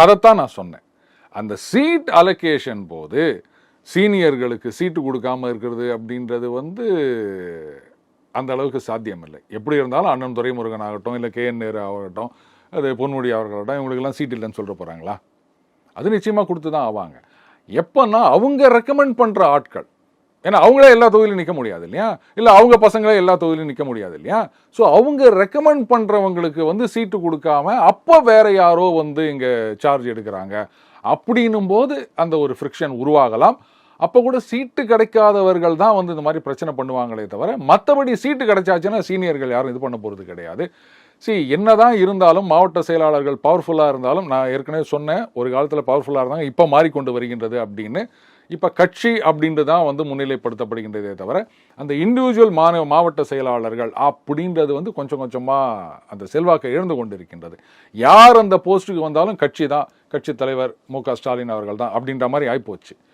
அதைத்தான் நான் சொன்னேன். அந்த சீட் அலோகேஷன் போது சீனியர்களுக்கு சீட்டு கொடுக்காம இருக்கிறது அப்படின்றது அந்த அளவுக்கு சாத்தியம் இல்லை. எப்படி இருந்தாலும் அண்ணன் துரைமுருகன் ஆகட்டும், இல்லை KN நேரு ஆகட்டும், அது பொன்முடி அவர்களாகட்டும், இவங்களுக்கெல்லாம் சீட் இல்லைன்னு சொல்ல போகிறாங்களா? அது நிச்சயமாக கொடுத்து தான் ஆவாங்க. எப்போன்னா அவங்க ரெக்கமெண்ட் பண்ணுற ஆட்கள், ஏன்னா அவங்களே எல்லா தொகுதியிலும் நிற்க முடியாது இல்லையா, இல்லை அவங்க பசங்களே எல்லா தொகுதியிலும் நிற்க முடியாது இல்லையா. ஸோ அவங்க ரெக்கமெண்ட் பண்ணுறவங்களுக்கு சீட்டு கொடுக்காம அப்போ வேற யாரோ இங்கே சார்ஜ் எடுக்கிறாங்க அப்படின்னும் போது அந்த ஒரு ஃப்ரிக்ஷன் உருவாகலாம். அப்போ கூட சீட்டு கிடைக்காதவர்கள் தான் இந்த மாதிரி பிரச்சனை பண்ணுவாங்களே தவிர, மற்றபடி சீட்டு கிடைச்சாச்சுன்னா சீனியர்கள் யாரும் இது பண்ண போகிறது கிடையாது. என்னதான் இருந்தாலும் மாவட்ட செயலாளர்கள் பவர்ஃபுல்லாக இருந்தாலும், நான் ஏற்கனவே சொன்னேன், ஒரு காலத்தில் பவர்ஃபுல்லாக இருந்தாங்க, இப்போ மாறிக்கொண்டு வருகின்றது அப்படின்னு. இப்போ கட்சி அப்படின்ட்டு தான் முன்னிலைப்படுத்தப்படுகின்றதே தவிர, அந்த இண்டிவிஜுவல் மாவட்ட செயலாளர்கள் அப்படின்றது கொஞ்சம் கொஞ்சமாக அந்த செல்வாக்கை இழந்து கொண்டு இருக்கின்றது. யார் அந்த போஸ்ட்டுக்கு வந்தாலும் கட்சி தான், கட்சி தலைவர் MK ஸ்டாலின் அவர்கள் தான் அப்படின்ற மாதிரி ஆகிப்போச்சு.